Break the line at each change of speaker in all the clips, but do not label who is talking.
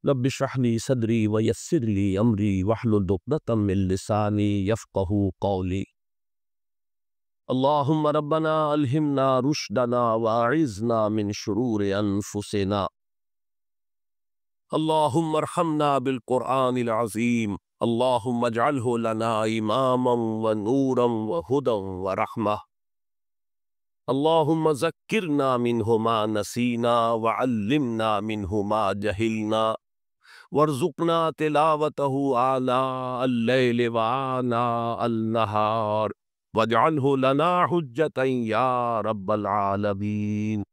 رب اشرح لي صدري ويسر لي أمري واحلل عقدة من لساني يفقهوا قولي. اللهم ربنا ألهمنا رشدنا وأعذنا من شرور أنفسنا. اللهم ارحمنا بالقرآن العظيم. اللهم اجعله لنا إماما ونورا وهدى ورحمة. اللهم ذكرنا منه ما نسينا وعلمنا منه ما جهلنا وارزقنا تلاوته آناء الليل وآناء النهار واجعله لنا حجة يا رب العالمين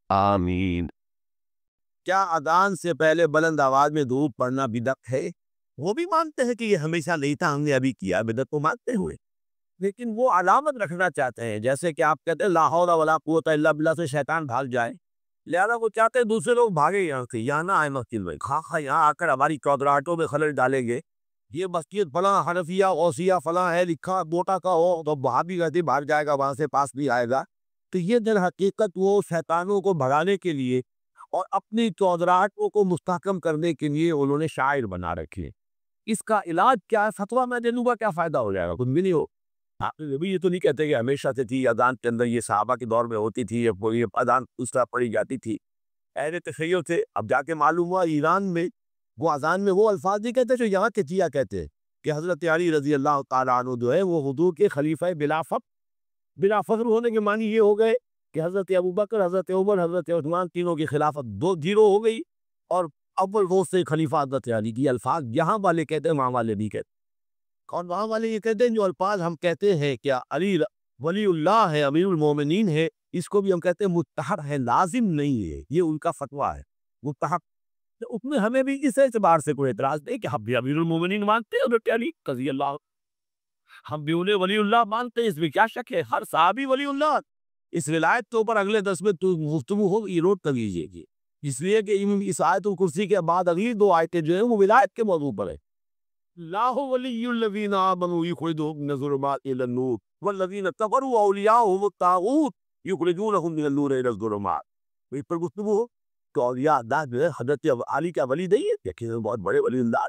آمین۔
کیا اذان سے پہلے بلند آواز میں درود پڑھنا بدعت ہے؟ وہ بھی مانتے ہیں کہ یہ ہمیشہ نہیں تھا، ہم نے ابھی کیا، بدعت کو مانتے ہوئے، لیکن وہ علامت رکھنا چاہتے ہیں، جیسے کہ آپ کہتے ہیں لا حول ولا قوت الا باللہ سے شیطان بھاگ جائے، لہذا وہ چاہتے ہیں دوسرے لوگ بھاگے یہاں سے، یہاں نہ آئے مسجد میں، خواہ یہاں آ کر ہماری چودراہٹوں میں خلل ڈالیں گے، یہ مسجد فلاں حنفیہ غوثیہ فلاں ہے لکھا موٹا کا ہو تو وہاں بھی کہتے بھاگ جائے گا، وہاں سے پاس بھی آئے گا۔ تو یہ در حقیقت وہ شیطانوں کو بھگانے کے لیے اور اپنی چودراہٹوں کو مستحکم کرنے کے لیے انہوں نے شاعر بنا رکھے۔ اس کا علاج کیا ہے؟ فتویٰ میں دے دوں گا، کیا فائدہ ہو جائے گا؟ کچھ بھی نہیں ہو۔ آپ نے بھی یہ تو نہیں کہتے کہ ہمیشہ سے تھی اذان کے اندر، یہ صحابہ کے دور میں ہوتی تھی، یہ اذان اس طرح پڑھی جاتی تھی، اہل تخیل تھے۔ اب جا کے معلوم ہوا ایران میں وہ اذان میں وہ الفاظ نہیں کہتے جو یہاں کے چیا کہتے ہیں، کہ حضرت علی رضی اللہ تعالیٰ عنہ جو ہے وہ حضور کے خلیفہ بلا فخر ہونے کے معنی یہ ہو گئے کہ حضرت ابوبکر، حضرت عمر، حضرت عثمان تینوں کی خلافت دو زیرو ہو گئی، اور اول روز سے خلیفہ حضرت علی کی الفاظ یہاں والے کہتے ہیں، وہاں والے نہیں کہتے۔ اور وہاں والے یہ کہتے ہیں جو الفاظ ہم کہتے ہیں کیا علی ولی اللہ ہے، امیر المومنین ہے، اس کو بھی ہم کہتے ہیں مستحب ہے، لازم نہیں ہے، یہ ان کا فتویٰ ہے مستحب۔ تو اس میں ہمیں بھی اس اعتبار سے کوئی اعتراض نہیں کہ ہم بھی امیر المومنین مانتے ہیں حضرت علی رضی اللہ، ہم بھی انہیں ولی اللہ مانتے ہیں، اس میں کیا شک ہے؟ ہر صحابی ولی اللہ۔ اس ولایت کے اوپر اگلے 10 میں تو گفتگو ہوگی، نوٹ کر لیجیے گی، اس لیے کہ اس آیت الکرسی کے بعد اگلی 2 آیتیں جو ہیں وہ ولایت کے موضوع پر ہے۔ اللہ ولی الذین آمنوا یخرجهم من الظلمات الی النور والذین کفروا اولیاؤہم الطاغوت یخرجونہم من النور الی الظلمات۔ اس پر گفتگو ہو تو اولیاء اللہ جو ہے حضرت علی کا ولی نہیں ہے، یقیناً بہت بڑے ولی اللہ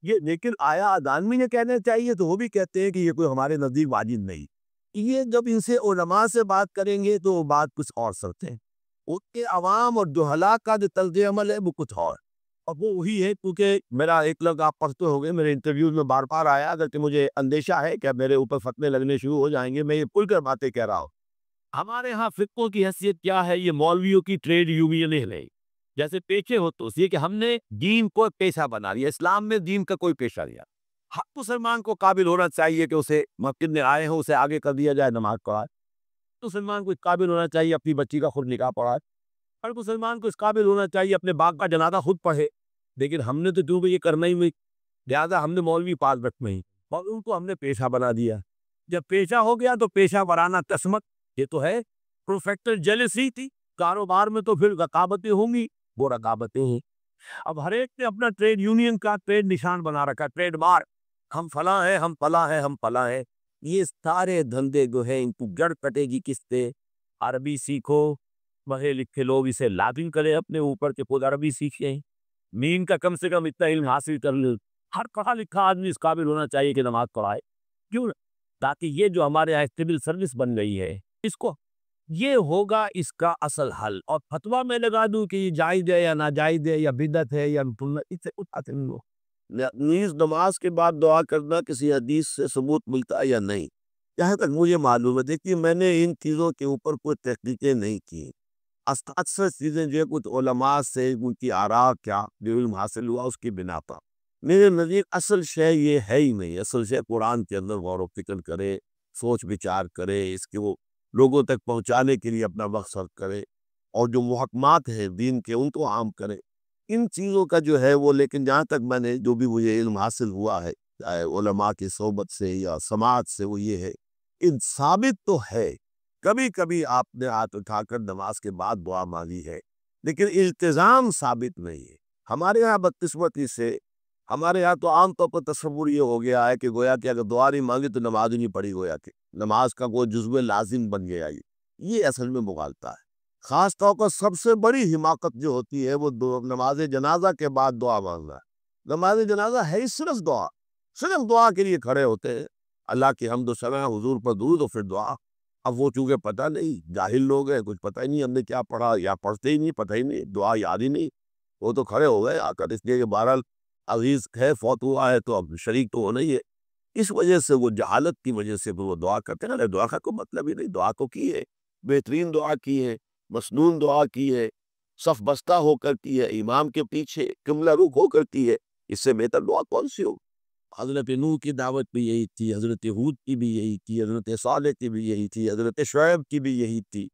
یہ، لیکن آیا اذان میں یہ کہنا چاہیے تو وہ بھی کہتے ہیں کہ یہ کوئی ہمارے نزدیک واجب نہیں۔ یہ جب ان سے علماء سے بات کریں گے تو وہ بات کچھ اور سمجھتے ہیں، ان کے عوام اور جہلاء کا جو طرز عمل ہے وہ کچھ اور وہ وہی ہے، کیونکہ میرا ایک لفظ آپ پڑھتے ہو گئے، میرے انٹرویوز میں بار بار آیا، اگر کہ مجھے اندیشہ ہے کہ میرے اوپر فتوے لگنے شروع ہو جائیں گے، میں یہ کھل کر باتیں کہہ رہا ہوں۔ ہمارے ہاں فقوں کی حیثیت کیا ہے؟ یہ مولویوں کی ٹریڈ یونینیں نہیں، جیسے پیشے ہو تو یہ کہ ہم نے دین کو پیشہ بنا لیا، اسلام میں دین کا کوئی پیشہ نہیں۔ ہر مسلمان کو قابل ہونا چاہیے کہ اسے مسجد میں آئے ہوں اسے آگے کر دیا جائے، نماز پڑھائے۔ مسلمان کو اس قابل ہونا چاہیے اپنی بچی کا خود نکاح پڑھائے۔ ہر مسلمان کو اس قابل ہونا چاہیے اپنے باپ کا جنازہ خود پڑھے، لیکن ہم نے تو کیونکہ یہ کرنا ہی نہیں، لہٰذا ہم نے مولوی پاس رکھنا ہی، اور ان کو ہم نے پیشہ بنا دیا۔ جب پیشہ ہو گیا تو پیشہ ورانہ قسمت، یہ تو ہے پروفیکٹر جیلسی تھی، کاروبار میں تو پھر رقابتیں ہوں گی، وہ رقابتیں ہیں۔ اب ہر ایک نے اپنا ٹریڈ یونین کا ٹریڈ نشان بنا رکھا، ٹریڈ مارک، ہم فلاں ہیں، ہم فلاں ہیں، ہم فلاں ہیں۔ یہ سارے دھندے جو ہیں ان کو جڑ کٹے گی کس سے؟ عربی سیکھو، پڑھے لکھے لوگ اسے لازم کرے اپنے اوپر کہ خود عربی سیکھیں، مین کا کم سے کم اتنا علم حاصل کر لیں۔ ہر پڑھا لکھا آدمی اس قابل ہونا چاہیے کہ نماز پڑھائے، کیوں؟ تاکہ یہ جو ہمارے یہاں سول سروس بن گئی ہے اس کو، یہ ہوگا اس کا اصل حل۔ اور فتویٰ میں لگا دوں کہ یہ جائز ہے یا ناجائز ہے یا بدعت ہے یا اس سے کچھ حاصل نہیں ہو۔ نیز نماز کے بعد دعا کرنا کسی حدیث سے ثبوت ملتا ہے یا نہیں؟ جہاں تک مجھے معلوم ہے، دیکھیے میں نے ان چیزوں کے اوپر کوئی تحقیقیں نہیں کی، اکثر چیزیں جو ہے کچھ علماء سے ان کی آراء کیا جو علم حاصل ہوا اس کی بنا پر، میرے نزدیک اصل شے یہ ہے ہی نہیں۔ اصل شے قرآن کے اندر غور و فکر کرے، سوچ بچار کرے، اس کے وہ لوگوں تک پہنچانے کے لیے اپنا وقت صرف کرے، اور جو محکمات ہیں دین کے ان کو عام کرے، ان چیزوں کا جو ہے وہ۔ لیکن جہاں تک میں نے جو بھی مجھے علم حاصل ہوا ہے چاہے علماء کی صحبت سے یا سماعت سے، وہ یہ ہے ان ثابت تو ہے کبھی کبھی آپ نے ہاتھ اٹھا کر نماز کے بعد دعا مانگی ہے، لیکن التزام ثابت نہیں ہے۔ ہمارے یہاں بدقسمتی سے ہمارے یہاں تو عام طور پر تصور یہ ہو گیا ہے کہ گویا کہ اگر دعا نہیں مانگی تو نماز ہی نہیں پڑھی، گویا کہ نماز کا کوئی جزو لازم بن گیا۔ یہ اصل میں مغالطہ ہے۔ خاص طور پر سب سے بڑی حماقت جو ہوتی ہے وہ نماز جنازہ کے بعد دعا مانگنا ہے۔ نماز جنازہ ہے ہی صرف دعا کے لیے کھڑے ہوتے ہیں، اللہ کی حمد و ثنا، حضور پر درود و پھر دعا۔ اب وہ چونکہ پتہ نہیں، جاہل لوگ ہیں، کچھ پتہ ہی نہیں ہم نے کیا پڑھا، یا پڑھتے ہی نہیں، پتہ ہی نہیں، دعا یاد ہی نہیں، وہ تو کھڑے ہو گئے آ کر، اس لیے کہ بہرحال عزیز ہے، فوت ہوا ہے تو اب شریک تو ہونا ہی ہے، اس وجہ سے وہ جہالت کی وجہ سے وہ دعا کرتے ہیں۔ دعا کا کوئی مطلب ہی نہیں، دعا کو کی ہے، بہترین دعا کی ہے، مسنون دعا کی ہے، صف بستہ ہو کر کی ہے، امام کے پیچھے قبلہ رخ ہو کر کی ہے، اس سے بہتر دعا کون سی ہو؟ حضرت نوح کی دعوت بھی یہی تھی، حضرت ہود کی بھی یہی تھی، حضرت صالح کی بھی یہی تھی، حضرت شعیب کی بھی یہی تھی۔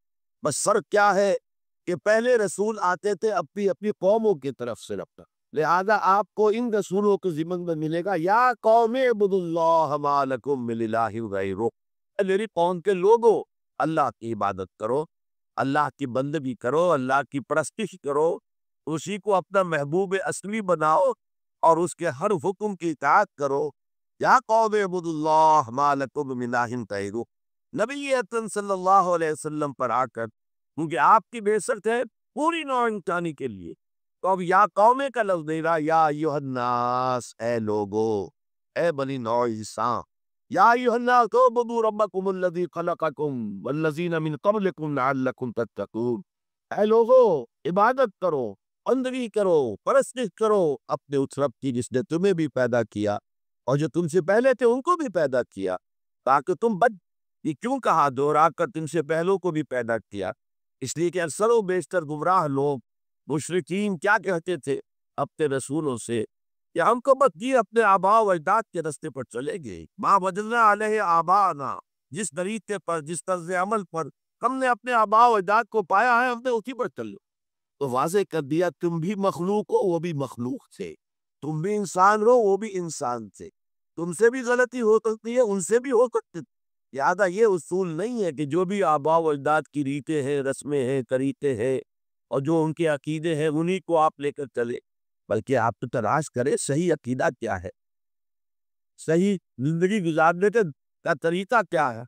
بس فرق کیا ہے کہ پہلے رسول آتے تھے اپنی قوموں کی طرف سے رفتہ، لہذا آپ کو ان رسولوں کے ذمن میں ملے گا یا قوم اعبدوا اللہ ما لکم من الہ غیرہ، میری قوم کے لوگوں اللہ کی عبادت کرو، اللہ کی بندگی کرو، اللہ کی پرستش کرو، اسی کو اپنا محبوب اصلی بناؤ اور اس کے ہر حکم کی اطاعت کرو۔ یا قوم اعبدوا اللہ ما لکم من الہ غیرہ، نبی اکرم صلی اللہ علیہ وسلم پر آ کر، کیونکہ آپ کی بعثت ہے پوری نوع انسانی کے لیے، تو اب یا قوم کا لفظ نہیں رہا، یا ایھا الناس، اے لوگو، اے بنی نوع انسان، یا ایھا الناس اعبدوا ربکم الذی خلقکم والذین من قبلکم لعلکم تتقون، اے لوگو عبادت کرو، بندگی کرو، پرستش کرو اپنے اس رب کی جس نے تمہیں بھی پیدا کیا اور جو تم سے پہلے تھے ان کو بھی پیدا کیا تاکہ تم بچ۔ یہ کیوں کہا دوہرا کر تم سے پہلوں کو بھی پیدا کیا؟ اس لیے کہ اکثر و بیشتر گمراہ لوگ مشرکین کیا کہتے تھے اپنے رسولوں سے کہ ہم کو بس یہ اپنے آباء و اجداد کے رستے پر چلے گئے، ما وجدنا علیہ آباءنا، جس طریقے پر، جس طرز عمل پر ہم نے اپنے آباء و اجداد کو پایا ہے ہم نے اسی پر چلو۔ تو واضح کر دیا تم بھی مخلوق ہو، وہ بھی مخلوق تھے، تم بھی انسان ہو، وہ بھی انسان تھے، تم سے بھی غلطی ہو سکتی ہے، ان سے بھی ہو سکتی ہے۔ لہٰذا یہ اصول نہیں ہے کہ جو بھی آباء و اجداد کی ریتیں ہیں، رسمیں ہیں، طریقے ہیں اور جو ان کے عقیدے ہیں انہی کو آپ لے کر چلے، بلکہ آپ تو تلاش کریں صحیح عقیدہ کیا ہے، صحیح زندگی گزارنے کا طریقہ کیا ہے۔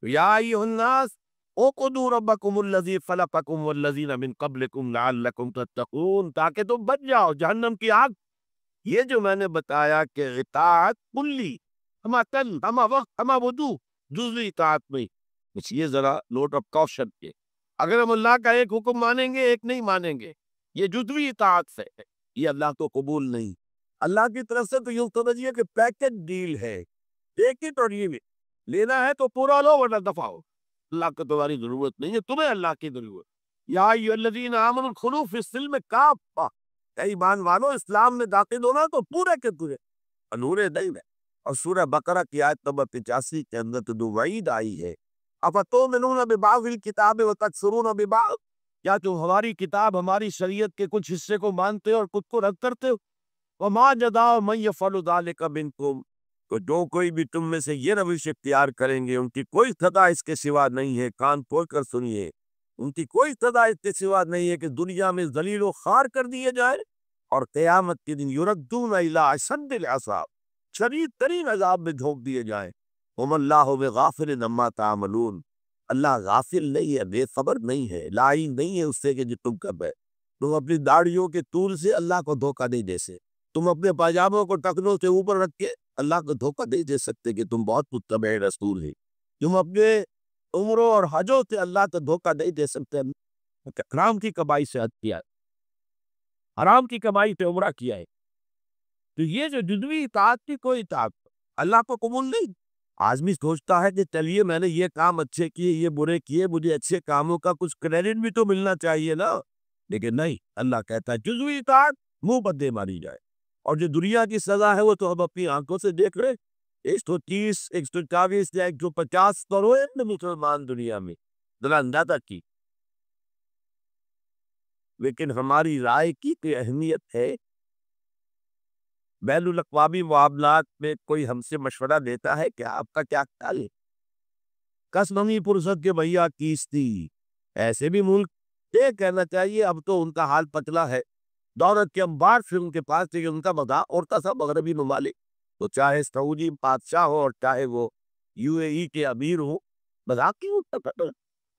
یا ایھا الناس اعبدوا ربکم الذی خلقکم والذین من قبلکم لعلکم تتقون، تاکہ تم بچ جاؤ جہنم کی آگ۔ یہ جو میں نے بتایا کہ اطاعت کلی، ہما تن، ہما وقت، ہما وضو، جزوی اطاعت نہیں، اس یہ ذرا نوٹ آف کوشن کے، اگر ہم اللہ کا ایک حکم مانیں گے ایک نہیں مانیں گے، یہ جزوی اطاعت سے ہے، یہ اللہ کو قبول نہیں۔ اللہ کی طرف سے تو یوں سمجھیے کہ پیکج ڈیل ہے، ایک ہی تو یہ لینا ہے تو پورا لو ورنہ دفع ہو، اللہ کو تمہاری ضرورت نہیں ہے، تمہیں اللہ کی ضرورت۔ یا ایھا الذین آمنوا ادخلوا فی السلم کافہ، اے ایمان والو اسلام میں داخل ہونا تو پورے کے پورے نور دین ہے۔ اور سورہ بقرہ کی آیت نمبر 85 کے اندر تو وعید آئی ہے، افتؤمنون ببعض الکتاب وتکفرون ببعض، کیا تم ہماری کتاب، ہماری شریعت کے کچھ حصے کو مانتے ہو اور خود کو رد کرتے ہو؟ وما جزاء من یفعل ذلک منکم، تو جو کوئی بھی تم میں سے یہ روش اختیار کریں گے ان کی کوئی سزا اس کے سوا نہیں ہے، کان کھول کر سنیے، ان کی کوئی سزا اس کے سوا نہیں ہے کہ دنیا میں ذلیل و خوار کر دیے جائیں اور قیامت کے دن یردون الی اشد العذاب، شدید ترین عذاب میں جھونک دیے جائیں۔ وما اللہ بغافل عما تعملون، اللہ غافل نہیں ہے، بے خبر نہیں ہے، لائی نہیں ہے اس سے کہ جو تم کر رہے۔ تم اپنی داڑھیوں کے طول سے اللہ کو دھوکہ نہیں دے سکتے، تم اپنے پاجاموں کو ٹکنوں سے اوپر رکھ کے اللہ کو دھوکہ نہیں دے سکتے کہ تم بہت متبع رسول ہیں، تم اپنے عمروں اور حجوں سے اللہ کو دھوکہ نہیں دے سکتے۔ حرام کی کمائی سے حج کیا ہے، حرام کی کمائی سے عمرہ کیا ہے، تو یہ جو جزوی اطاعت کی کوئی اطاعت اللہ کو قبول نہیں۔ آدمی سوچتا ہے کہ چلیے میں نے یہ کام اچھے کیے، یہ برے کیے، مجھے اچھے کاموں کا کچھ کریڈٹ بھی تو ملنا چاہیے نا، لیکن نہیں، اللہ کہتا ہے جزوی اطاعت منہ پر دے ماری جائے، اور جو دنیا کی سزا ہے وہ تو ہم اپنی آنکھوں سے دیکھ رہے، 130 140 یا 150 کروڑ مسلمان دنیا میں، ذرا اندازہ کی۔ لیکن ہماری رائے کی کوئی اہمیت ہے؟ بین الاقوامی معاملات میں کوئی ہم سے مشورہ دیتا ہے کہ آپ کا کیا خیال ہے؟ کس نمی پرسد کے بھیا کیستی، ایسے بھی ملک یہ کہنا چاہیے اب تو ان کا حال پتلا ہے، دولت کے انبار سے ان کے پاس لیکن ان کا مذاق اڑتا تھا مغربی ممالک، تو چاہے سعودی بادشاہ ہو اور چاہے وہ UAE کے امیر ہو، مذاق کیوں اڑتا تھا؟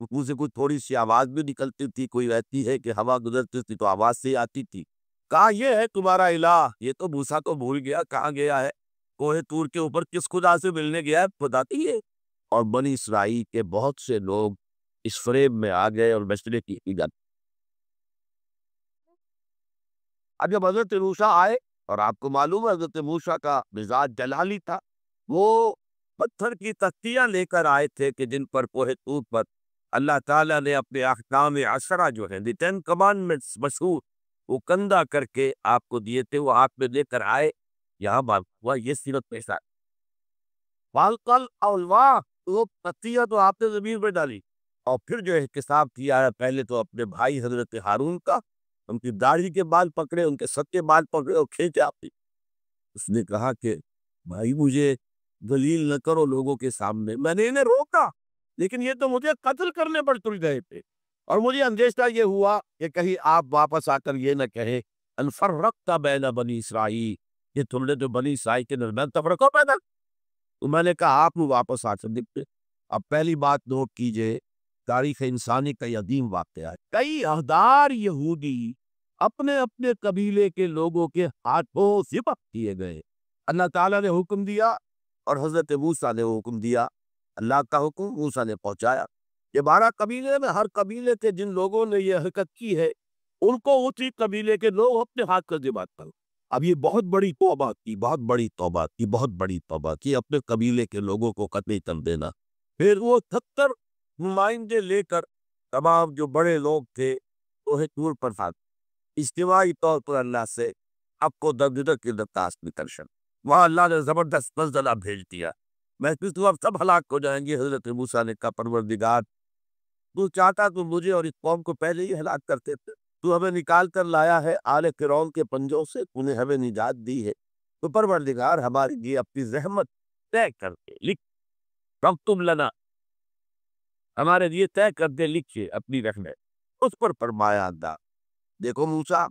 منہ سے کوئی تھوڑی سی آواز بھی نکلتی تھی، کوئی ایسی ہے کہ ہوا گزرتی تھی تو آواز سے آتی تھی۔ کہا یہ ہے تمہارا الہ۔ یہ تو موسیٰ کو بھول گیا، کہاں گیا ہے؟ کوہ طور کے اوپر کس خدا سے ملنے گیا ہے بتاتی ہے۔ اور بنی اسرائیل کے بہت سے لوگ اس فریب میں آ گئے اور مشرے کی عقیدت۔ اب جب حضرت موسیٰ آئے، اور آپ کو معلوم ہے حضرت موسیٰ کا مزاج جلالی تھا، وہ پتھر کی تختیاں لے کر آئے تھے کہ جن پر کوہ طور پر اللہ تعالیٰ نے اپنے احکام عشرہ جو ہیں دی 10 commandments مشہور، وہ کندہ کر کے آپ کو دیے تھے، وہ آپ میں لے کر آئے۔ یہاں بات ہوا یہ سیرت پیشہ والقل اولواح، وہ تختیاں تو آپ نے زمین میں ڈالی، اور پھر جو احتساب کیا ہے پہلے تو اپنے بھائی حضرت ہارون کا، ان کی داڑھی کے بال پکڑے، ان کے سر کے بال پکڑے اور کھینچے آپ نے۔ اس نے کہا کہ بھائی مجھے دلیل نہ کرو لوگوں کے سامنے، میں نے انہیں روکا لیکن یہ تو مجھے قتل کرنے پر تل گئے تھے، اور مجھے اندیشہ یہ ہوا کہ کہیں آپ واپس آ کر یہ نہ کہیں ان فرقت بین بنی اسرائیل، یہ تم نے جو بنی اسرائیل کے درمیان تفرقہ پیدا، تو میں نے کہا آپ واپس آ کر دیکھتے۔ اب پہلی بات نوٹ کیجئے، تاریخ انسانی کا یہ عظیم واقعہ ہے، کئی ہزار یہودی اپنے اپنے قبیلے کے لوگوں کے ہاتھوں ذبح کیے گئے۔ اللہ تعالیٰ نے حکم دیا اور حضرت موسیٰ نے حکم دیا، اللہ کا حکم موسیٰ نے پہنچایا۔ یہ 12 قبیلے میں ہر قبیلے کے جن لوگوں نے یہ حرکت کی ہے ان کو اسی قبیلے کے لوگ اپنے ہاتھ کا ذبح کرو۔ اب یہ بہت بڑی توبہ کی، بہت بڑی توبہ کی، بہت بڑی توبہ کی، اپنے قبیلے کے لوگوں کو قتل کر دینا۔ پھر وہ 70 نمائندے لے کر تمام جو بڑے لوگ تھے کوہ طور پر اجتماعی طور پر اللہ سے اب کو دردر کی درخواست میں درشن، وہاں اللہ نے زبردست زلزلہ بھیج دیا، محسوس ہوا سب ہلاک ہو جائیں گے۔ حضرت موسیٰ نے کہا پروردگار تو چاہتا تو مجھے اور اس قوم کو پہلے ہی ہلاک کرتے تھے، تو ہمیں نکال کر لایا ہے آل فرعون کے پنجوں سے، تو نے ہمیں نجات دی ہے، تو پروردگار ہمارے لیے اپنی رحمت طے کر کے لکھ، فاکتب لنا، ہمارے لیے طے کر دے، لکھیے اپنی رحمت۔ اس پر فرمایا اللہ دیکھو موسیٰ،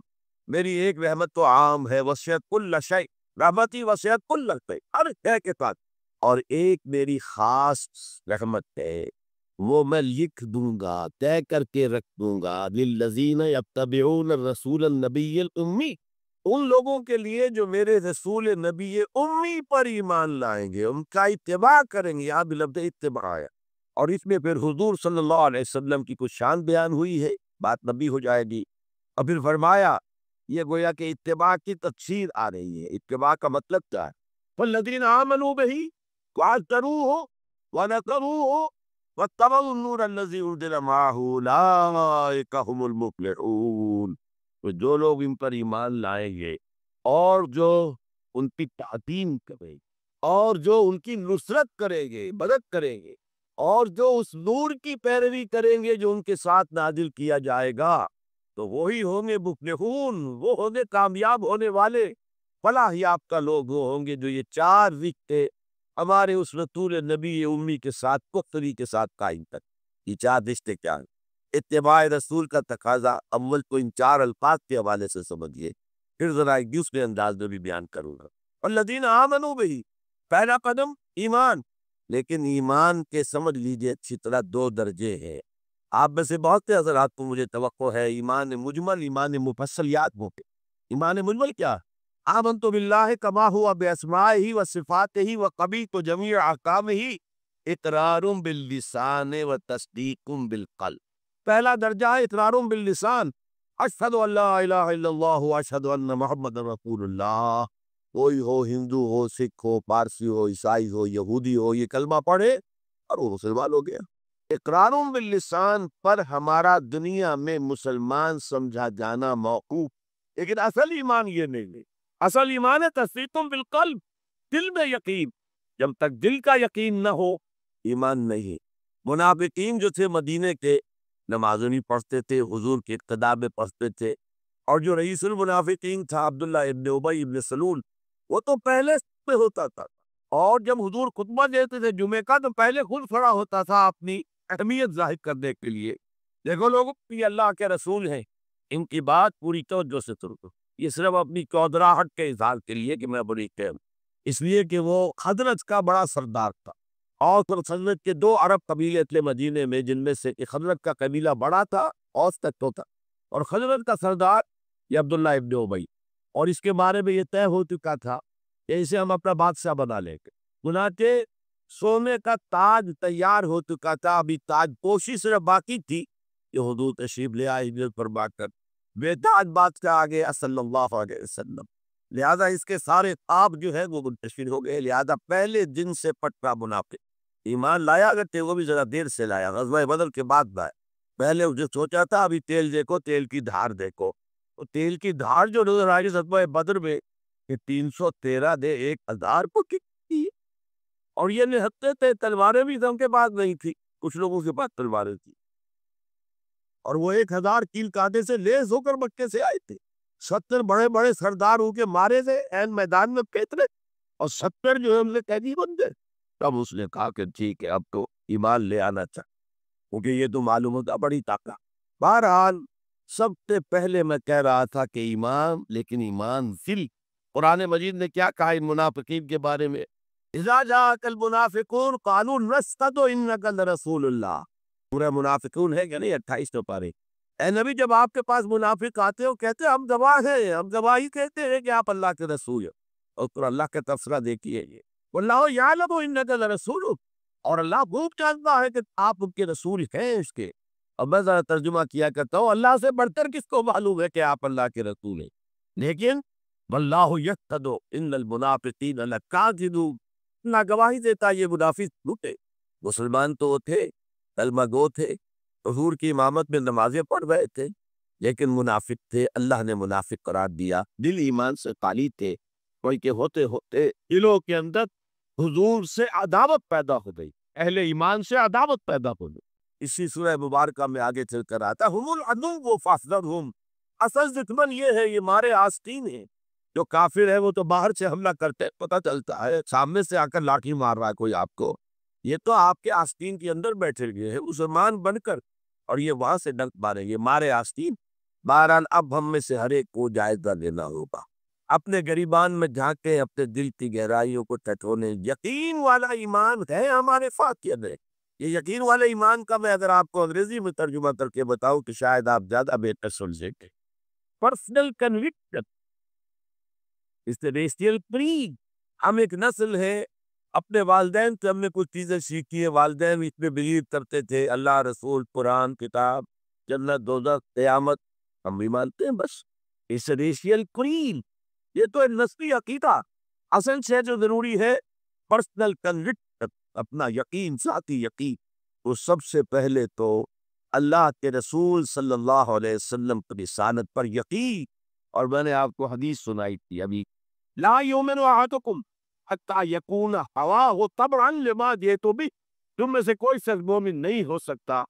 میری ایک رحمت تو عام ہے، وسعت کل شیء، رحمتی وسعت کل شیء، ہر شے کے ساتھ، اور ایک میری خاص رحمت ہے، وہ میں لکھ دوں گا، طے کر کے رکھ دوں گا، للذین یتبعون الرسول النبی الامی، ان لوگوں کے لیے جو میرے رسول نبی امی پر ایمان لائیں گے، ان کا اتباع کریں گے، یہاں بھی لفظ اتباع آیا، اور اس میں پھر حضور صلی اللہ علیہ وسلم کی کچھ شان بیان ہوئی ہے، بات نبی ہو جائے گی، اور پھر فرمایا یہ گویا کہ اتباع کی تفسیر آ رہی ہے۔ اتباع کا مطلب کیا ہے؟ والذین آمنوا بہ وعزروہ ونصروہ واتبعوا النور الذی انزل معہ اولئک هم المفلحون، تو جو لوگ ان پر ایمان لائیں گے اور جو ان کی تعظیم کریں گے اور جو ان کی نصرت کریں گے، مدد کریں گے، اور جو اس نور کی پیروی کریں گے جو ان کے ساتھ نازل کیا جائے گا، تو وہی ہوں گے مفلحون، وہ ہوں گے کامیاب ہونے والے، فلاح یافتہ لوگ وہ ہوں گے جو یہ 4 رشتے ہمارے اس رسول نبی امی کے ساتھ پختگی کے ساتھ قائم کر۔ یہ 4 رشتے کیا ہیں؟ اتباع رسول کا تقاضا اول تو ان 4 الفاظ کے حوالے سے سمجھیے، پھر ذرا ایک دوسرے انداز میں بھی بیان کروں گا۔ والذین آمنوا بہ، پہلا قدم ایمان، لیکن ایمان کے سمجھ لیجئے اچھی طرح 2 درجے ہیں۔ آپ میں سے بہت سے حضرات کو مجھے توقع ہے ایمان مجمل، ایمان مفصل یاد ہو۔ ایمان مجمل کیا؟ آمنت باللہ کما ہوا باسمائہ و صفاتہ و قبیلت جمیع احکامہ، اقرار باللسان و تصدیق بالقلب۔ پہلا درجہ ہے اقرار باللسان، اشہد ان لا الہ الا اللہ و اشہد ان محمد رسول اللہ، کوئی ہو، ہندو ہو، سکھ ہو، پارسی ہو، عیسائی ہو، یہودی ہو، یہ کلمہ پڑھے اور وہ مسلمان ہو گیا۔ اقرار باللسان پر ہمارا دنیا میں مسلمان سمجھا جانا موقوف، لیکن اصل ایمان یہ نہیں ہے۔ اصل ایمان ہے تصدیق بالقلب، دل میں یقین، جب تک دل کا یقین نہ ہو ایمان نہیں۔ منافقین جو تھے مدینے کے، نمازیں نہیں پڑھتے تھے، حضور کے اقتداء میں پڑھتے تھے، اور جو رئیس المنافقین تھا عبداللہ ابن ابی ابن سلول، وہ تو پہلے سے ہوتا تھا، اور جب حضور خطبہ دیتے تھے جمعے کا تو پہلے خود کھڑا ہوتا تھا اپنی اہمیت ظاہر کرنے کے لیے۔ دیکھو لوگوں، یہ اللہ کے رسول ہیں، ان کی بات پوری توجہ سے سنو، یہ صرف اپنی چودراہٹ کے اظہار کے لیے کہ میں بری کہوں، اس لیے کہ وہ حضرت کا بڑا سردار تھا، اوس اور خزرج کے 2 عرب قبیلے تھے مدینے میں، جن میں سے ایک خزرج کا قبیلہ بڑا تھا، اوس تک تو تھا، اور خزرج کا سردار یہ عبداللہ ابن ابی، اور اس کے بارے میں یہ طے ہو چکا تھا کہ اسے ہم اپنا بادشاہ بنا لیں گے۔ چنانچہ سونے کا تاج تیار ہو چکا تھا، ابھی تاج پوشی صرف باقی تھی کہ حضور تشریف لے آئے ہجرت فرما کر بے تاج بادشاہ آ گیا صلی اللہ علیہ وسلم۔ لہذا اس کے سارے خواب جو ہے وہ منتشر ہو گئے۔ لہذا پہلے دن سے پٹا منافق ایمان لایا، اگر تھے وہ بھی ذرا دیر سے لایا، غزوہ بدر کے بعد لایا۔ پہلے اسے سوچا تھا ابھی تیل دیکھو، تیل کی دھار دیکھو، تو تیل کی دھار جو نظر آئی غزوہ بدر میں کہ 313 دے 1000 کو کی، اور یہ نہتے تھے، تلواریں بھی ان کے پاس نہیں تھی، کچھ لوگوں کے پاس تلواریں تھی، اور وہ 1000 کیل کانٹے سے لیس ہو کر مکے سے آئے تھے۔ 70 بڑے بڑے سردار ہو کے مارے تھے عین میدان میں پیترے، اور 70 جو ہے ان سے قیدی بن گئے۔ تب اس نے کہا کہ ٹھیک ہے اب تو ایمان لے آنا چاہیے، کیونکہ یہ تو معلوم ہوتا بڑی طاقت۔ بہرحال سب سے پہلے میں کہہ رہا تھا کہ ایمان، لیکن ایمان دل۔ قرآن مجید نے کیا کہا ان منافقین کے بارے میں؟ اذا جاءک المنافقون قالوا نشہد انک لرسول اللہ۔ سورہ منافقون ہے کہ نہیں 28 پارے۔ اے نبی جب آپ کے پاس منافق آتے ہو کہتے ہیں ہم گواہ ہیں، ہم گواہی کہتے ہیں کہ آپ اللہ کے رسول ہیں، اور پھر اللہ کا تفسیرہ دیکھیے یہ واللہ یعلم انک لرسول، اور اللہ خوب جانتا ہے کہ آپ ان کے رسول ہیں اس کے۔ اب میں ذرا ترجمہ کیا کرتا ہوں، اللہ سے بڑھ کر کس کو معلوم ہے کہ آپ اللہ کے رسول ہیں؟ لیکن واللہ یشہد ان المنافقین لکاذبون، اللہ گواہی دیتا یہ منافق جھوٹے۔ مسلمان تو وہ تھے، کلمہ گو تھے، حضور کی امامت میں نمازیں پڑھ رہے تھے، لیکن منافق تھے، اللہ نے منافق قرار دیا، دل ایمان سے خالی تھے، کوئی کہ ہوتے ہوتے دلوں کے اندر حضور سے عداوت پیدا ہو گئی، اہل ایمان سے عداوت پیدا ہو گئی۔ اسی سورہ مبارکہ میں آگے چل کر آتا ہم العدو فاحذرہم، اصل دشمن یہ ہے، یہ مارے آستین ہے۔ جو کافر ہے وہ تو باہر سے حملہ کرتے پتہ چلتا ہے، سامنے سے آ کر لاٹھی مار رہا ہے کوئی آپ کو، یہ تو آپ کے آستین کے اندر بیٹھے گئے ہیں مسلمان بن کر، اور یہ وہاں سے ڈنک مارے گے، مارے آستین۔ بہرحال اب ہم میں سے ہر ایک کو جائزہ لینا ہوگا، اپنے گریبان میں جھانکیں، اپنے دل کی گہرائیوں کو ٹٹولیں۔ یقین والا ایمان ہے ہمارے فاتح میں۔ یہ یقین والے ایمان کا میں اگر آپ کو انگریزی میں ترجمہ کر کے بتاؤں کہ شاید آپ زیادہ بہتر سمجھیں گے۔ پرسنل کنوکشن، ریشیل پری، ہم ایک نسل ہے، اپنے والدین سے ہم نے کچھ چیزیں سیکھی ہیں، والدین اس میں بلیو کرتے تھے، اللہ، رسول، قرآن، کتاب، جنت، دوزخ، قیامت، ہم بھی مانتے ہیں، بس اس ریشیل پری، یہ تو ایک نسلی عقیدہ۔ اصل سے جو ضروری ہے پرسنل کنوکشن، اپنا یقین، ذاتی یقین۔ وہ سب سے پہلے تو اللہ کے رسول صلی اللہ علیہ وسلم کی رسالت پر یقین، اور میں نے آپ کو حدیث سنائی تھی ابھی، لا یؤمن احدکم حتی یکون ہواہ تبعا لما جئت بہ، تم میں سے کوئی شخص مومن نہیں ہو سکتا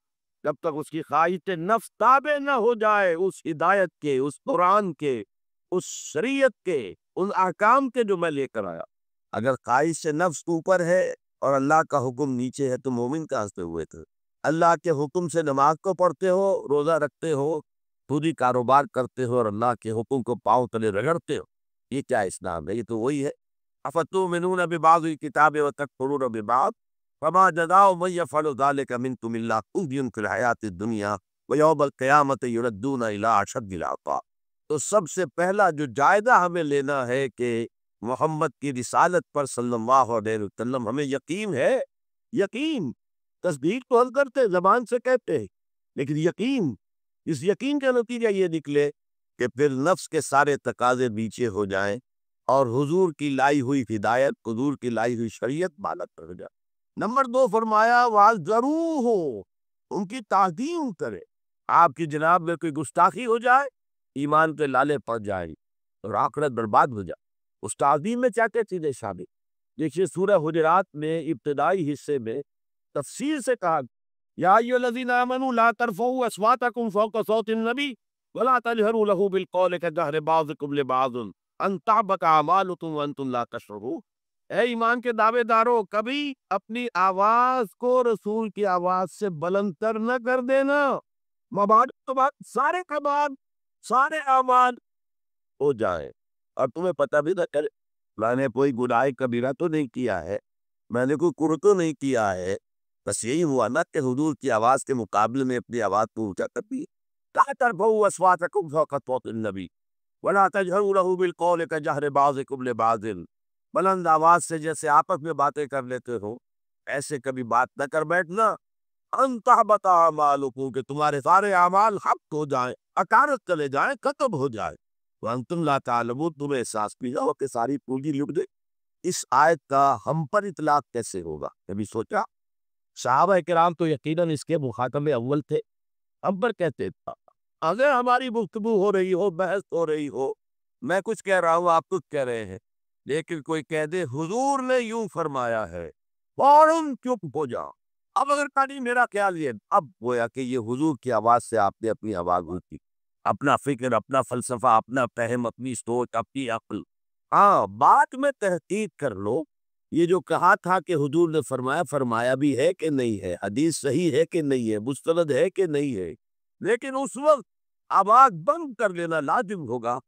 جب تک اس کی خواہش نفس تابع نہ ہو جائے اس ہدایت کے، اس قرآن کے، اس شریعت کے، ان احکام کے جو میں لے کر آیا۔ اگر خواہش نفس اوپر ہے اور اللہ کا حکم نیچے ہے تو مومن کہاں سے ہوئے تھے؟ اللہ کے حکم سے نماز کو پڑھتے ہو، روزہ رکھتے ہو، خودی کاروبار کرتے ہو، اور اللہ کے حکم کو پاؤں تلے رگڑتے ہو، یہ کیا اسلام ہے؟ یہ تو وہی ہے، افتؤمنون ببعض الکتاب وتکفرون ببعض فما جزاء من یفعل ذلک منکم الا خزی فی الحیاۃ الدنیا ویوم القیامۃ یردون الی اشد العقاب۔ تو سب سے پہلا جو جائزہ ہمیں لینا ہے کہ محمد کی رسالت پر صلی اللہ علیہ وسلم ہمیں یقین ہے۔ یقین، تصدیق تو ہم کرتے، زبان سے کہتے ہیں، لیکن یقین، اس یقین کا نتیجہ یہ نکلے کہ پھر نفس کے سارے تقاضے نیچے ہو جائیں اور حضور کی لائی ہوئی ہدایت، حضور کی لائی ہوئی شریعت بالغ کر جائے۔ نمبر 2 فرمایا وَعَذَّرُوهُ، ان کی تعظیم کرے۔ آپ کی جناب میں کوئی گستاخی ہو جائے، ایمان کے لالے پڑ جائیں اور آخرت برباد ہو جائے۔ اس تعظیم میں کیا کیا چیزیں شامل؟ دیکھیے سورہ حجرات میں ابتدائی حصے میں تفصیل سے کہا یا ایھا الذین آمنوا لا ترفعوا اصواتکم فوق صوت النبی ولا تجہروا له بالقول کجہر بعضکم لبعض ان تحبط اعمالکم وانتم لا تشعرون۔ اے ایمان کے دعوے دارو، کبھی اپنی آواز کو رسول کی آواز سے بلند تر نہ کر دینا، مباد تو بعد سارے کباب، سارے اعمال ہو جائیں اور تمہیں پتہ بھی نہ کرے۔ میں نے کوئی گناہ کبیرہ تو نہیں کیا ہے، میں نے کوئی کرتو نہیں کیا ہے، بس یہی ہوا نا کہ حضور کی آواز کے مقابلے میں اپنی آواز کو اونچا کر دی. لا ترفعوا اصواتکم فوق صوت النبی ولا تجہروا لہ بالقول کجہر بعضکم لبعض. بلند آواز سے جیسے آپس میں باتیں کر لیتے ہو ایسے کبھی بات نہ کر بیٹھنا. ان تحبط اعمالکم، کہ تمہارے سارے اعمال حبط ہو جائیں، اکارت چلے جائیں، ختم ہو جائیں. وانتم لا تعلمون، تمہیں احساس بھی نہ ہو کہ ساری پونجی لٹ گئی. اس آیت کا ہم پر اطلاق کیسے ہوگا؟ کبھی سوچا؟
صحابہ کرام تو یقیناً اس کے مخاطب اول تھے. ہم پر کہتے تھا
اگر ہماری گفتگو ہو رہی ہو، بحث ہو رہی ہو، میں کچھ کہہ رہا ہوں، آپ کچھ کہہ رہے ہیں، لیکن کوئی کہہ دے حضور نے یوں فرمایا ہے، فوراً چپ ہو جاؤ. اب اگر کہانی میرا خیال یہ، اب گویا کہ یہ حضور کی آواز سے آپ نے اپنی آواز اونچی، اپنا فکر، اپنا فلسفہ، اپنا فہم، اپنی سوچ، اپنی عقل. ہاں، بات میں تحقیق کر لو. یہ جو کہا تھا کہ حضور نے فرمایا، فرمایا بھی ہے کہ نہیں ہے، حدیث صحیح ہے کہ نہیں ہے، مستند ہے کہ نہیں ہے. لیکن اس وقت آواز بند کر لینا لازم ہوگا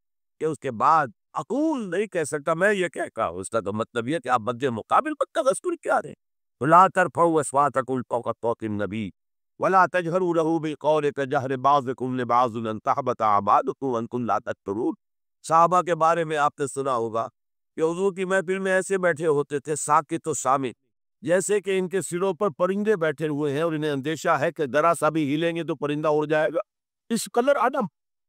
کہ اس کے بعد اقول نہیں کہہ سکتا میں یہ کہہ. اس کا تو مطلب یہ کہ آپ مد مقابل پر تذکر کیا رہے. لا ترفعوا اصواتکم فوق صوت النبی ولا تجہروا لہ بالقول کجہر بعضکم لبعض ان تحبط اعمالکم وانتم لا تشعرون. صحابہ کے بارے میں آپ نے سنا ہوگا کہ حضور کی محفل میں ایسے بیٹھے ہوتے تھے ساکت و سامت، جیسے کہ ان کے سروں پر پرندے بیٹھے ہوئے ہیں اور انہیں اندیشہ ہے کہ ذرا سا بھی ہلیں گے تو پرندہ اڑ جائے گا. اس قدر عدم.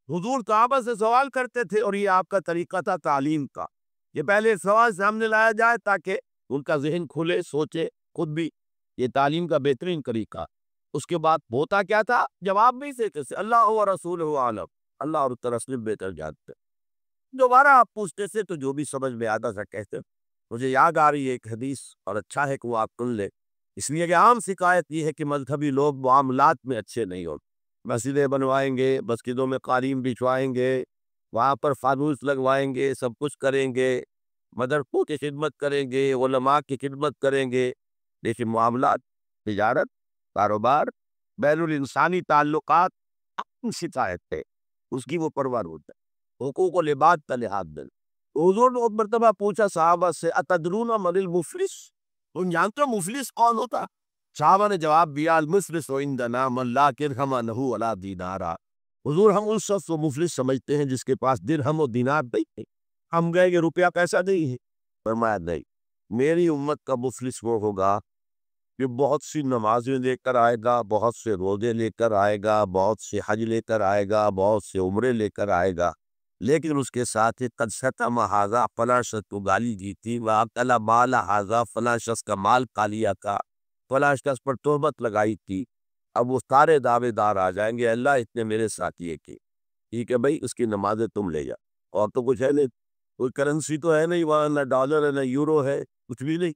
حضور صحابہ سے سوال کرتے تھے اور یہ آپ کا طریقہ تھا تعلیم کا. یہ پہلے سوال سامنے لایا جائے تاکہ ان کا ذہن کھلے، سوچے خود بھی. یہ تعلیم کا بہترین طریقہ. اس کے بعد ہوتا کیا تھا؟ جواب بھی دیتے تھے اللہ و رسول عالم، اللہ اور اس کا رسول بہتر جانتے. دوبارہ آپ پوچھتے تھے تو جو بھی سمجھ میں آتا تھا کہتے. مجھے یاد آ رہی ہے ایک حدیث، اور اچھا ہے کہ وہ آپ سن لیں، اس لیے کہ عام شکایت یہ ہے کہ مذہبی لوگ معاملات میں اچھے نہیں ہوتے. مسجدیں بنوائیں گے، مسجدوں میں قالین بچھوائیں گے، وہاں پر فانوس لگوائیں گے، سب کچھ کریں گے، مدرسوں کی خدمت کریں گے، علماء کی خدمت کریں گے، لیکن معاملات، تجارت، کاروبار، بین الانسانی تعلقات، عام شکایت ہے اس کی، وہ پرواہ ہوتا ہے. حقوق و لباد کا لحاظ دل. حضور نے ایک مرتبہ پوچھا صحابہ سے اتدرون من المفلس، تم جانتے ہو مفلس کون ہوتا؟ صحابہ نے جواب دیا المفلس عندنا من لا درہم لہ ولا دینارا. حضور ہم اس شخص کو مفلس سمجھتے ہیں جس کے پاس درہم و دینار نہیں ہے. ہم گئے کہ روپیہ پیسہ نہیں ہے. فرمایا نہیں، میری امت کا مفلس وہ ہوگا کہ بہت سی نمازیں لے کر آئے گا، بہت سے روزے لے کر آئے گا، بہت سے حج لے کر آئے گا، بہت سے عمرے لے کر آئے گا، لیکن اس کے ساتھ قد شتم ھذا، فلاں شخص کو گالی دی تھی، واکل مال ھذا، فلاں شخص کا مال کھا لیا تھا، فلاں شخص پر تہمت لگائی تھی. اب وہ سارے دعوے دار آ جائیں گے اللہ اس نے میرے ساتھ یہ کی. ٹھیک ہے بھائی، اس کی نمازیں تم لے جا. اور تو کچھ ہے نہیں، کوئی کرنسی تو ہے نہیں وہاں، نہ ڈالر ہے نہ یورو ہے، کچھ بھی نہیں.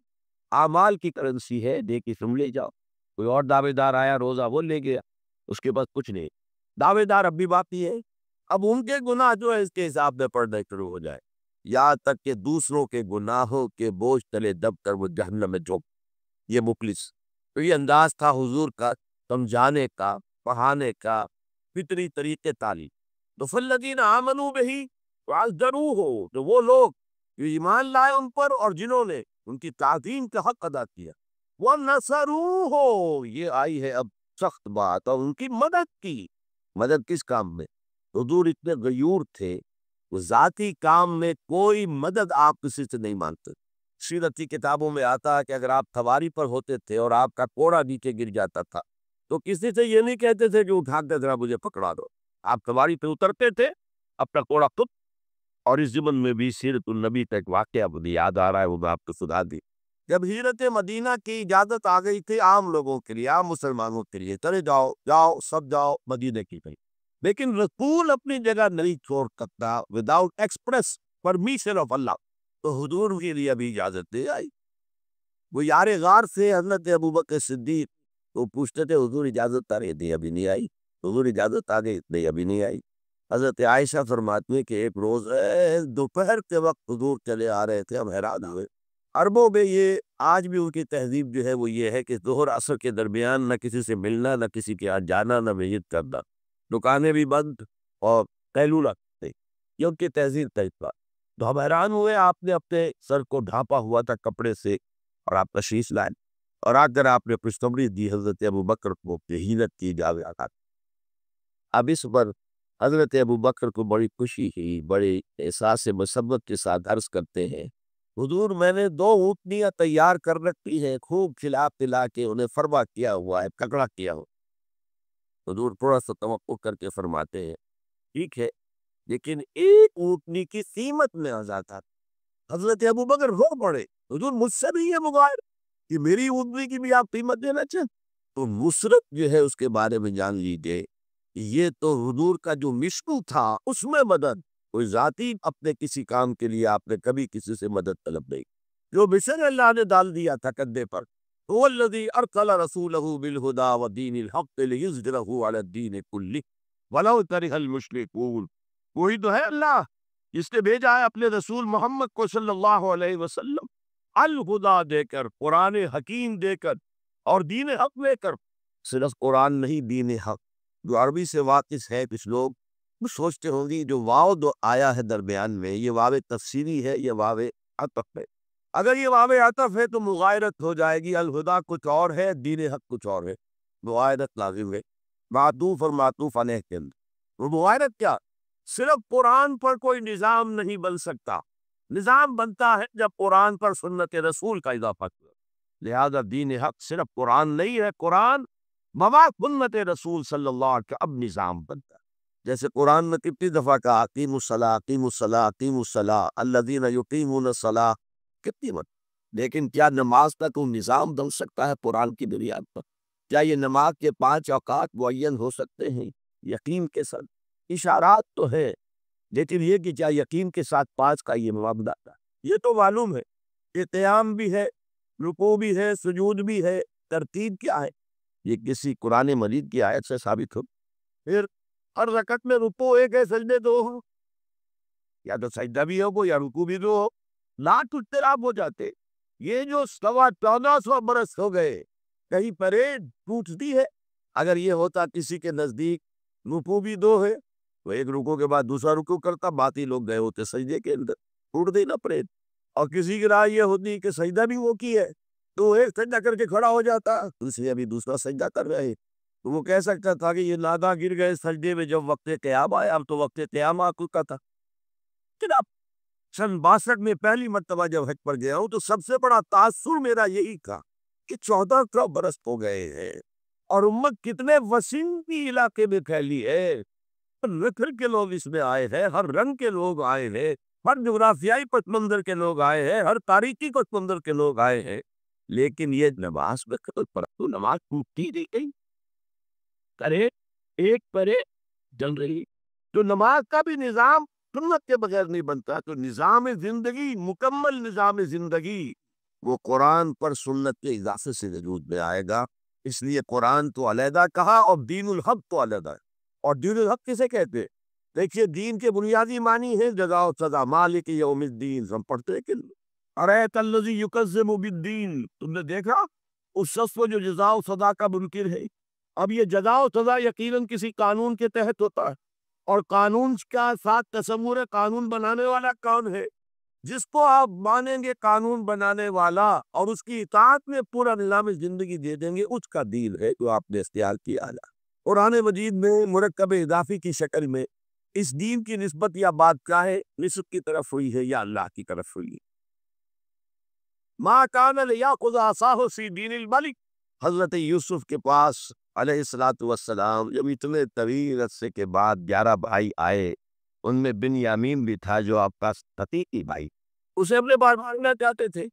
اعمال کی کرنسی ہے، دے کے تم لے جاؤ. کوئی اور دعوے دار آیا روزہ وہ لے گیا، اس کے پاس کچھ نہیں. دعوے دار اب بھی باقی ہے. اب ان کے گناہ جو ہے اس کے حساب میں پڑھنا شروع ہو جائے، یہاں تک کہ دوسروں کے گناہوں کے بوجھ تلے دب کر وہ جہنم میں جھونک. یہ مفلس. تو یہ انداز تھا حضور کا سمجھانے کا، پڑھانے کا، فطری طریقے تعلیم. تو فالذین آمنوا بہ وعزروہ، تو وہ لوگ جو ایمان لائے ان پر اور جنہوں نے ان کی تعظیم کا حق ادا کیا. وَنَصَرُوهُ، یہ آئی ہے اب سخت بات، اور ان کی مدد کی. مدد کس کام میں؟ حضور اتنے غیور تھے، وہ ذاتی کام میں کوئی مدد آپ کسی سے نہیں مانگتے. سیرت کی کتابوں میں آتا ہے کہ اگر آپ سواری پر ہوتے تھے اور آپ کا کوڑا نیچے گر جاتا تھا تو کسی سے یہ نہیں کہتے تھے کہ اٹھا کے ذرا مجھے پکڑا دو. آپ سواری پہ اترتے تھے، اپنا کوڑا خود. اور اس ضمن میں بھی سیرت النبی کا ایک واقعہ مجھے یاد آ رہا ہے، وہ میں آپ کو سنا دی. جب ہجرت مدینہ کی اجازت آ گئی تھی عام لوگوں کے لیے، عام مسلمانوں کے لیے، چلے جاؤ جاؤ سب جاؤ مدینہ کی گئی، لیکن رسول اپنی جگہ نہیں چھوڑ سکتا وداؤٹ ایکسپریس پرمیشن آف اللہ. تو حضور کے لیے ابھی اجازت دے آئی. وہ یار غار سے حضرت ابوبکر صدیق تو پوچھتے تھے حضور اجازت آ رہی تھی، ابھی نہیں آئی. حضور اجازت آ گئی نہیں، ابھی نہیں آئی. حضرت عائشہ فرماتی ہیں کہ ایک روز دوپہر کے وقت حضور چلے آ رہے تھے، ہم حیران ہوئے. عربوں میں یہ آج بھی ان کی تہذیب جو ہے وہ یہ ہے کہ ظہر عصر کے درمیان نہ کسی سے ملنا، نہ کسی کے یہاں جانا، نہ وزٹ کرنا، دکانیں بھی بند اور قیلولہ نہیں. یہ ان کی تہذیب تھا. تو ہم حیران ہوئے، آپ نے اپنے سر کو ڈھانپا ہوا تھا کپڑے سے، اور آپ تشریف لائے اور آ کر آپ نے خوشخبری دی حضرت ابوبکر کو کہ ہجرت کی اجازت۔ اب اس پر حضرت ابوبکر کو بڑی خوشی ہوئی، بڑے احساس مسرت کے ساتھ عرض کرتے ہیں، حضور میں نے 2 اونٹنیاں تیار کر رکھی ہیں، خوب کھلا پلا کے انہیں فربا کیا ہوا ہے، ککڑا کیا ہوا۔ حضور تھوڑا سا توقع کر کے فرماتے ہیں ٹھیک ہے، لیکن ایک اونٹنی کی قیمت میں آزاد تھا۔ حضرت ابوبکر رو پڑے، حضور مجھ سے نہیں ہے مغائر کہ میری اونٹنی کی بھی آپ قیمت دینا چاہیں؟ تو نصرت جو ہے اس کے بارے میں جان لیجیے، یہ تو حضور کا جو مشن تھا اس میں مدد، کوئی ذاتی اپنے کسی کام کے لیے آپ نے کبھی کسی سے مدد طلب نہیں، جو مشن اللہ نے ڈال دیا تھا کندھے پر، هو الذي ارسل رسوله بالهدى ودين الحق ليظهره على الدين كله ولو كره المشركون۔ وہی تو ہے اللہ جس نے بھیجا ہے اپنے رسول محمد کو صلی اللہ علیہ وسلم الہدا دے کر، قرآن حکیم دے کر اور دین حق لے کر۔ صرف قرآن نہیں، دین حق۔ جو عربی سے واقف ہے کچھ لوگ وہ سوچتے ہوں گے جو واو دو آیا ہے درمیان میں، یہ واو تفسیری ہے، یہ واو عطف ہے۔ اگر یہ واو عطف ہے تو مغایرت ہو جائے گی، الہدا کچھ اور ہے، دین حق کچھ اور ہے، مغایرت لازم ہے معطوف اور معطوف علیہ کے اندر۔ وہ مغایرت کیا؟ صرف قرآن پر کوئی نظام نہیں بن سکتا، نظام بنتا ہے جب قرآن پر سنت رسول کا اضافہ کیا۔ لہذا دین حق صرف قرآن نہیں ہے، قرآن موا سنت رسول صلی اللہ علیہ وسلم اب نظام بنتا ہے۔ جیسے قرآن نے کتنی دفعہ کہا اقیموا الصلاۃ اقیموا الصلاۃ اقیموا الصلاۃ الذین یقیمون الصلاۃ، کتنی بار، لیکن کیا نماز کا کوئی نظام بن سکتا ہے قرآن کی بنیاد پر؟ کیا یہ نماز کے 5 اوقات معین ہو سکتے ہیں یقین کے ساتھ؟ اشارات تو ہے، لیکن یہ کہ کیا یقین کے ساتھ 5 کا یہ معاملہ تھا، یہ تو معلوم ہے کہ قیام بھی ہے، رکوع بھی ہے، سجود بھی ہے، ترتیب کیا ہے؟ یہ کسی قرآن مجید کی آیت سے ثابت ہو؟ پھر ہر رکعت میں رکوع ایک ہے، سجدے 2 ہو، یا تو سجدہ بھی ہو یا رکوع بھی 2 ہو، لاکھ اضطراب ہو جاتے۔ یہ جو 1400 برس ہو گئے، کہیں پریڈ ٹوٹتی ہے؟ اگر یہ ہوتا کسی کے نزدیک رکوع بھی 2 ہے، تو ایک رکوع کے بعد دوسرا رکوع کرتا، باقی لوگ گئے ہوتے سجدے کے اندر، ٹوٹ دی نا پریڈ۔ اور کسی کی رائے یہ ہوتی کہ سجدہ بھی وہ کی ہے، تو ایک سجدہ کر کے کھڑا ہو جاتا، دوسرے ابھی دوسرا سجدہ کر رہے، تو وہ کہہ سکتا تھا کہ یہ نادا گر گئے سجدے میں جب وقت قیام آیا، اب تو وقت قیام آ چکا تھا۔ جناب سن 62 میں پہلی مرتبہ جب حج پر گیا ہوں تو سب سے بڑا تاثر میرا یہی تھا کہ 1400 برس ہو گئے ہیں اور امت کتنے وسیع علاقے میں پھیلی ہے، ہر نسل کے لوگ اس میں آئے ہیں، ہر رنگ کے لوگ آئے ہیں، ہر جغرافیائی پس منظر کے لوگ آئے ہیں، ہر تاریخی پس منظر کے لوگ آئے ہیں، لیکن یہ نماز میں پرتو نماز ٹوٹتی نہیں گئی، کرے ایک پرے جل رہی۔ تو نماز کا بھی نظام سنت کے بغیر نہیں بنتا، تو نظام زندگی، مکمل نظام زندگی وہ قرآن پر سنت کے اضافے سے وجود میں آئے گا۔ اس لیے قرآن تو علیحدہ کہا اور دین الحق تو علیحدہ ہے۔ اور دین الحق کسے کہتے ہیں؟ دیکھیے دین کے بنیادی معنی ہے جزا و سزا، مالک یوم الدین، ہم پڑھتے ہیں کہ ارأیت الذی یکذب بالدین، تم نے دیکھا اس شخص کو جو جزا و سزا کا منکر ہے۔ اب یہ جزا و سزا یقیناً کسی قانون کے تحت ہوتا ہے، اور قانون کا ساتھ تصور ہے قانون بنانے والا کون ہے؟ جس کو آپ مانیں گے قانون بنانے والا اور اس کی اطاعت میں پورا نظام زندگی دے دیں گے، اس کا دین ہے جو آپ نے اختیار کیا ہے۔ قرآن مجید میں مرکب اضافی کی شکل میں اس دین کی نسبت یا بات کیا ہے نسب کی طرف ہوئی ہے یا اللہ کی طرف ہوئی ہے۔ ما کان لیاخذ عصاہ فی دین الملک، حضرت یوسف کے پاس علیہ السلام جب اتنے طویل عرصے کے بعد 11 بھائی آئے، ان میں بنیامین بھی تھا جو آپ کا حقیقی بھائی، اسے اپنے بار مانگنا چاہتے تھے،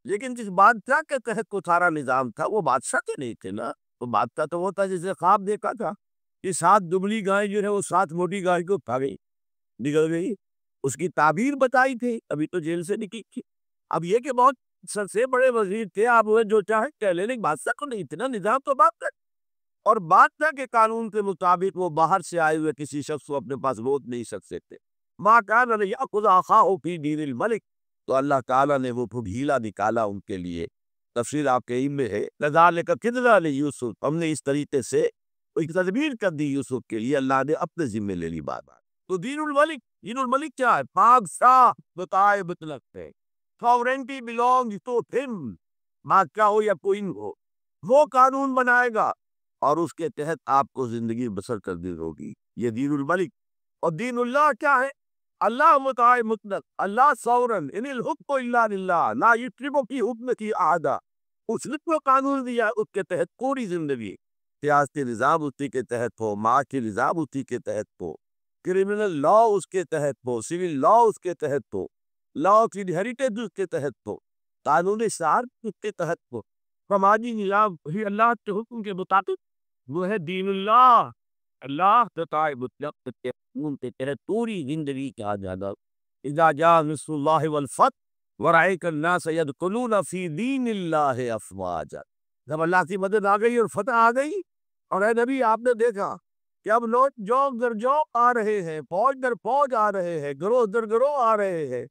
لیکن جس بادشاہ کے تحت کو سارا نظام تھا وہ بادشاہ کے نہیں تھے نا، وہ بادشاہ تو وہ تھا جسے خواب دیکھا تھا کہ 7 دبلی گائے جو ہے وہ 7 موٹی گائے کو کھا گئی، نکل گئی، اس کی تعبیر بتائی تھی، ابھی تو جیل سے نکلی تھی۔ اب یہ کہ بہت سب سے بڑے وزیر تھے، آپ وہ جو چاہیں کہہ لیں، لیکن بادشاہ کو نہیں تھے نا، نظام تو بادشاہ، اور بادشاہ کے قانون کے مطابق وہ باہر سے آئے ہوئے کسی شخص کو اپنے پاس روک نہیں سکتے تھے۔ ما کان لیأخذ اخاہ فی دین الملک، تو اللہ تعالیٰ نے وہ ڈھیلا نکالا ان کے لیے۔ تفسیر آپ کے علم میں ہے، لذالک کدنا لیوسف، ہم نے اس طریقے سے ایک تدبیر کر دی یوسف کے لیے، اللہ نے اپنے ذمے لے لی بات۔ تو دین الملک کیا ہے؟ بادشاہ بتائے مطلق ہے، sovereignty belongs to him، بادشاہ ہو یا کوئی ہو، وہ قانون بنائے گا اور اس کے تحت آپ کو زندگی بسر کرنی ہوگی۔ یہ دین الملک۔ اور دین اللہ کیا ہے؟ اللہ متعال مطلق، اللہ سورن، ان الحکم الا للہ، لا یشرک فی حکمہ احدا۔ اس نے کو قانون دیا، اس کے تحت پوری زندگی، سیاسی نظام اسی کے تحت ہو، معاشی نظام اسی کے تحت ہو، کرمنل لا اس کے تحت ہو، سول لا اس کے تحت ہو، لا آف انہیریٹنس اس کے تحت ہو، قانون شہر اس کے تحت ہو، سماجی نظام وہی اللہ کے حکم کے مطابق، وہ ہے دین اللہ۔ اللہ تعالی مطلق کے حکم کے تحت پوری زندگی کا جانا۔ اذا جاء نصر اللہ والفتح ورأيت الناس يدخلون في دین اللہ افواجا۔ جب اللہ کی مدد آ گئی اور فتح آ گئی، اور اے نبی آپ نے دیکھا کہ اب لوگ جوگ در جوگ آ رہے ہیں، فوج در فوج آ رہے ہیں، گروہ در گروہ آ رہے ہیں،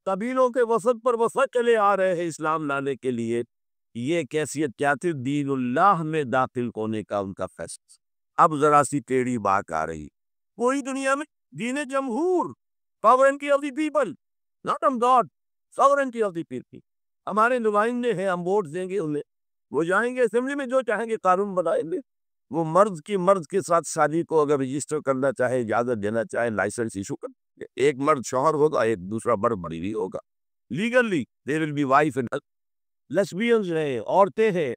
قبیلوں کے وسط پر وسط چلے آ رہے ہیں اسلام لانے کے لیے۔ یہ کیفیت کیا تھی؟ دین اللہ میں داخل ہونے کا ان کا فیصلہ۔ اب ذرا سی ٹیڑھی بات آ رہی، پوری دنیا میں دین جمہور، sovereignty of the people, not of God, sovereignty of the people۔ ہمارے نمائندے ہیں، ہم ووٹ دیں گے انہیں، وہ جائیں گے اسمبلی میں، جو چاہیں گے قانون بنائیں گے۔ وہ مرد کی مرد کے ساتھ شادی کو اگر رجسٹر کرنا چاہے، اجازت دینا چاہے، لائسنس ایشو کر دیں گے۔ ایک مرد شوہر ہوگا، ایک دوسرا مرد بیوی ہوگا۔ Legally there will be wife and husband۔ لیسبینز ہیں، عورتیں ہیں،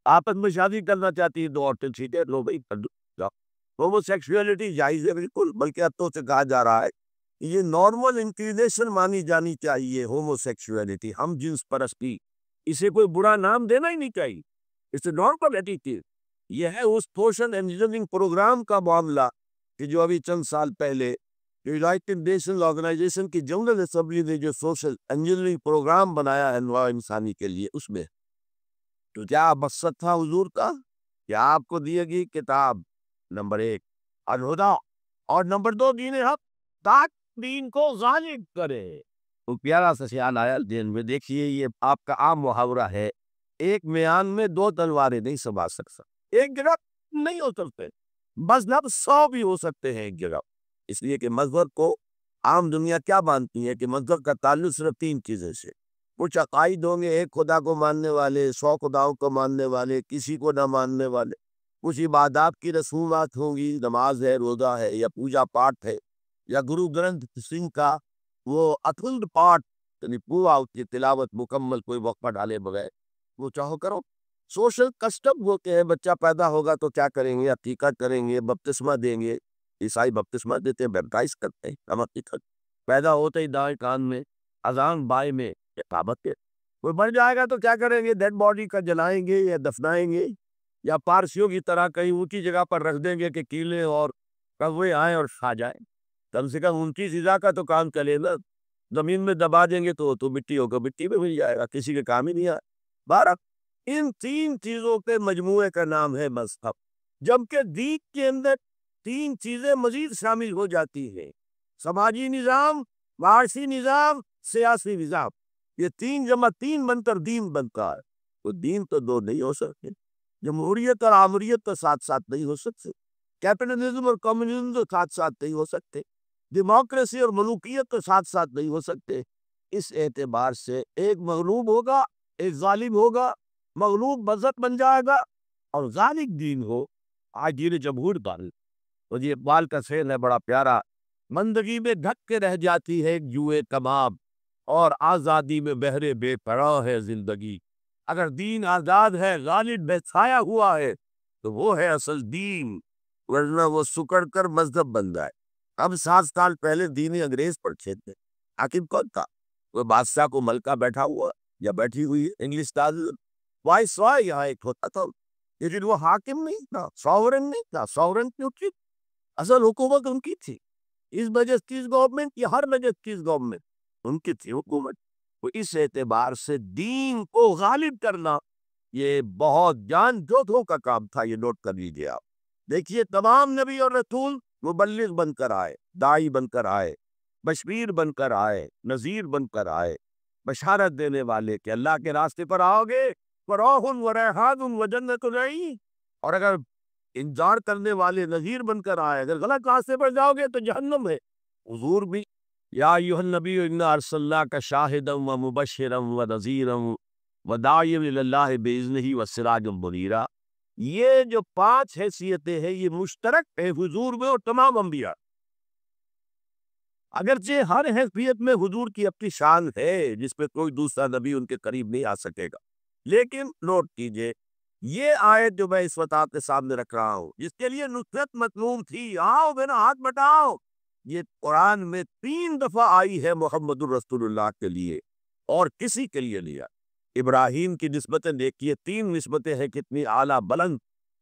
آپس میں شادی کرنا چاہتی ہیں، دو عورتیں ٹھیک ہے، لو بھائی کر دو۔ ہومو سیکسولیٹی جائز ہے بالکل، بلکہ حتوں سے کہا جا رہا ہے یہ نارمل انکلینیشن مانی جانی چاہیے۔ ہومو سیکسولیٹی، ہم جنس پرستی، اسے کوئی برا نام دینا ہی نہیں چاہیے، اس نارمل ایٹیٹیوڈ۔ یہ ہے اس سوشل انجینئرنگ پروگرام کا معاملہ کہ جو ابھی چند سال پہلے یونائٹڈ نیشن آرگنائزیشن کی جنرل اسمبلی نے جو سوشل انجینئرنگ پروگرام بنایا ہے نوع انسانی کے لیے، اس میں تو کیا مقصد تھا حضور کا؟ کہ آپ کو دی گئی کتاب نمبر 1 الہدا، اور نمبر 2 دین حق، تاکہ دین کو غالب کرے۔ وہ پیارا سا خیال آیا دین میں۔ دیکھیے یہ آپ کا عام محاورہ ہے، ایک میان میں 2 تلواریں نہیں سنبھال سکتا، ایک جگہ نہیں ہو سکتے، بس لب 100 بھی ہو سکتے ہیں ایک جگہ۔ اس لیے کہ مذہب کو عام دنیا کیا مانتی ہے کہ مذہب کا تعلق صرف 3 چیزیں سے، کچھ عقائد ہوں گے، ایک خدا کو ماننے والے، 100 خداؤں کو ماننے والے، کسی کو نہ ماننے والے، کچھ عبادات کی رسومات ہوں گی، نماز ہے، روزہ ہے، یا پوجا پاٹ ہے، یا گرو گرنتھ سنگھ کا وہ اٹھلڈ پاٹ، یعنی پورا اس کی تلاوت مکمل کوئی وقفہ ڈالے بغیر، وہ چاہو کرو۔ سوشل کسٹم ہوتے ہیں، بچہ پیدا ہوگا تو کیا کریں گے؟ عقیقت کریں گے، بپتسمہ دیں گے، عیسائی بپتسمہ دیتے ہیں، بیپٹائز کرتے ہیں، ہم عقیقت پیدا ہوتے ہی دائیں کان میں، اذان بائیں میں، اقامت کے۔ کوئی مر جائے گا تو کیا کریں گے؟ ڈیڈ باڈی کا جلائیں گے یا دفنائیں گے، یا پارسیوں کی طرح کہیں اونچی جگہ پر رکھ دیں گے کہ کیلے اور کوے آئیں اور کھا جائیں۔ کم سے کم ان کی فضا کا تو کام چلے نا، زمین میں دبا دیں گے تو مٹی ہوگا، مٹی میں مل جائے گا، کسی کے کام ہی نہیں آئے۔ بارہ ان 3 چیزوں کے مجموعے کا نام ہے مذہب، جبکہ دین کے اندر 3 چیزیں مزید شامل ہو جاتی ہیں: سماجی نظام، معاشی نظام، سیاسی نظام۔ یہ 3 جمع 3 بن کر دین بنتا ہے۔ تو دین تو 2 نہیں ہو سکتے، جمہوریت اور آمریت تو ساتھ ساتھ نہیں ہو سکتے، کیپٹلزم اور کمیونزم تو ساتھ ساتھ نہیں ہو سکتے، ڈیموکریسی اور ملوکیت تو ساتھ ساتھ نہیں ہو سکتے۔ اس اعتبار سے ایک مغلوب ہوگا، ایک غالب ہوگا، مغلوب مذہب بن جائے گا اور غالب دین ہو۔ آج دین جمہور بال، اور یہ اقبال کا شعر ہے بڑا پیارا: مندگی میں ڈھک کے رہ جاتی ہے جوئے کباب، اور آزادی میں بہرے بے پناہ ہے زندگی۔ اگر دین آزاد ہے، غالب بے سایہ ہوا ہے، تو وہ ہے اصل دین، ورنہ وہ سکڑ کر مذہب بن جائے۔ اب 7 سال پہلے دین انگریز پر چھیدتے، حاکم کون تھا؟ وہ بادشاہ کو ملکہ بیٹھا ہوا یا بیٹھی ہوئی انگلش وائس رائے یہاں ایک ہوتا تھا، لیکن وہ حاکم نہیں تھا، ساورن نہیں تھا۔ ساورن کیوں تھی؟ اصل حکومت ان کی تھی۔ اس میجسٹیز گورنمنٹ یا ہر میجسٹیز گورنمنٹ ان کی تھی حکومت۔ تو اس اعتبار سے دین کو غالب کرنا یہ بہت جان جوتوں کا کام تھا، یہ نوٹ کر لیجیے آپ۔ دیکھیے تمام نبی اور رسول مبلغ بن کر آئے، داعی بن کر آئے، بشیر بن کر آئے، نذیر بن کر آئے، بشارت دینے والے کہ اللہ کے راستے پر آؤ گے فراح و ریحان و جنت نعیم، اور اگر انذار کرنے والے نذیر بن کر آئے، اگر غلط راستے پر جاؤ گے تو جہنم ہے۔ حضور بھی یا ایھا النبی انا ارسلناک شاہدا و مبشرا و نذیرا وداعی الی اللہ بإذنہ وسراج منیرا، یہ جو 5 حیثیتیں ہیں یہ مشترک ہے حضور میں اور تمام انبیاء۔ اگرچہ ہر حیثیت میں حضور کی اپنی شان ہے جس پہ کوئی دوسرا نبی ان کے قریب نہیں آ سکے گا، لیکن نوٹ کیجئے یہ آیت جو میں اس وقت آپ کے سامنے رکھ رہا ہوں جس کے لیے نصرت مطلوب تھی، آؤ میرا ہاتھ بٹاؤ، یہ قرآن میں 3 دفعہ آئی ہے محمد الرسول اللہ کے لیے اور کسی کے لیے نہیں آئی۔ ابراہیم کی نسبتیں دیکھیے، 3 نسبتیں ہیں کتنی اعلیٰ بلند۔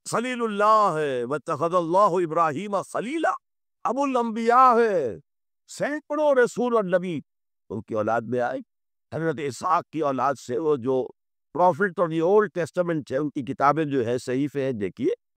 خلیل اللہ ہے، واتخذ اللہ ابراہیم خلیلا، ابو الانبیاء ہے، سینکڑوں رسول اور نبی ان کی اولاد میں آئے۔ حضرت اسحاق کی اولاد سے وہ جو پروفٹ اور دی اولڈ ٹیسٹمنٹ ہے ان کی کتابیں جو ہے صحیفے ہیں، دیکھیے